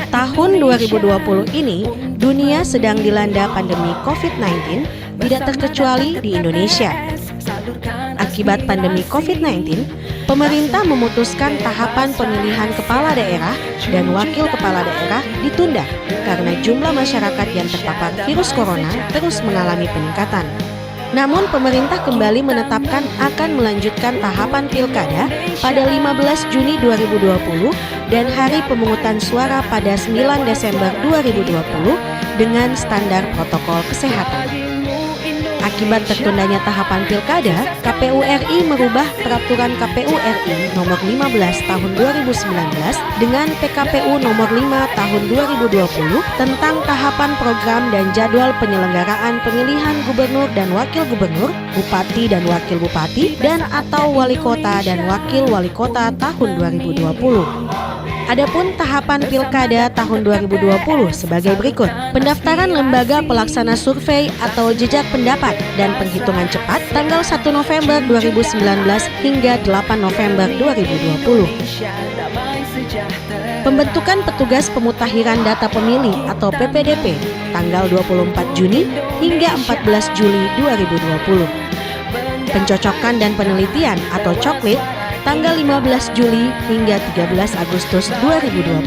Tahun 2020 ini, dunia sedang dilanda pandemi COVID-19, tidak terkecuali di Indonesia. Akibat pandemi COVID-19, pemerintah memutuskan tahapan pemilihan kepala daerah dan wakil kepala daerah ditunda karena jumlah masyarakat yang terpapar virus corona terus mengalami peningkatan. Namun pemerintah kembali menetapkan akan melanjutkan tahapan pilkada pada 15 Juni 2020 dan hari pemungutan suara pada 9 Desember 2020 dengan standar protokol kesehatan. Akibat tertundanya tahapan pilkada, KPU RI merubah peraturan KPU RI nomor 15 tahun 2019 dengan PKPU nomor 5 tahun 2020 tentang tahapan program dan jadwal penyelenggaraan pemilihan gubernur dan wakil gubernur, bupati dan wakil bupati, dan atau wali kota dan wakil wali kota tahun 2020. Adapun tahapan pilkada tahun 2020 sebagai berikut. Pendaftaran lembaga pelaksana survei atau jejak pendapat dan penghitungan cepat tanggal 1 November 2019 hingga 8 November 2020. Pembentukan petugas pemutakhiran data pemilih atau PPDP tanggal 24 Juni hingga 14 Juli 2020. Pencocokan dan penelitian atau coklit tanggal 15 Juli hingga 13 Agustus 2020.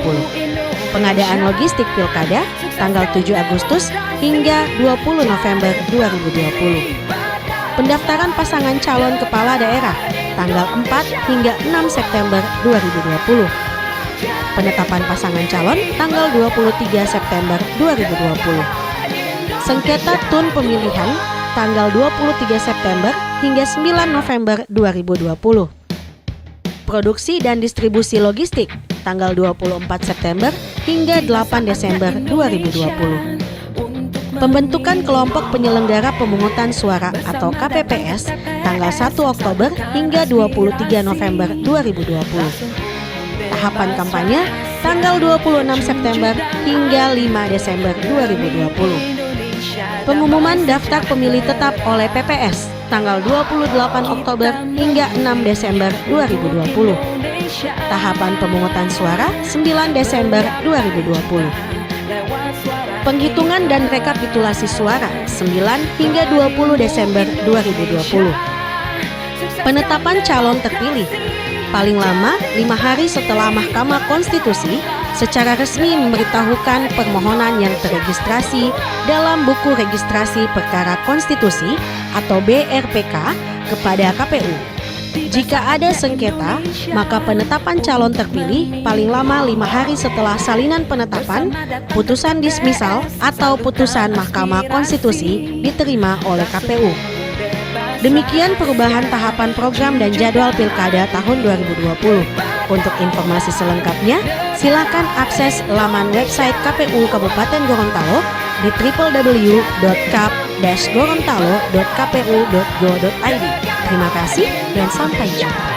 Pengadaan logistik pilkada tanggal 7 Agustus hingga 20 November 2020. Pendaftaran pasangan calon kepala daerah tanggal 4 hingga 6 September 2020. Penetapan pasangan calon tanggal 23 September 2020. Sengketa tun pemilihan tanggal 23 September hingga 9 November 2020. Produksi dan distribusi logistik tanggal 24 September hingga 8 Desember 2020. Pembentukan kelompok penyelenggara pemungutan suara atau KPPS tanggal 1 Oktober hingga 23 November 2020. Tahapan kampanye tanggal 26 September hingga 5 Desember 2020. Pengumuman daftar pemilih tetap oleh PPS tanggal 28 Oktober hingga 6 Desember 2020. Tahapan pemungutan suara 9 Desember 2020. Penghitungan dan rekapitulasi suara 9 hingga 20 Desember 2020. Penetapan calon terpilih paling lama 5 hari setelah Mahkamah Konstitusi secara resmi memberitahukan permohonan yang terregistrasi dalam Buku Registrasi Perkara Konstitusi atau BRPK kepada KPU. Jika ada sengketa, maka penetapan calon terpilih paling lama 5 hari setelah salinan penetapan, putusan dismisal atau putusan Mahkamah Konstitusi diterima oleh KPU. Demikian perubahan tahapan program dan jadwal pilkada tahun 2020. Untuk informasi selengkapnya, silakan akses laman website KPU Kabupaten Gorontalo di www.kap-gorontalo.kpu.go.id. Terima kasih dan sampai jumpa.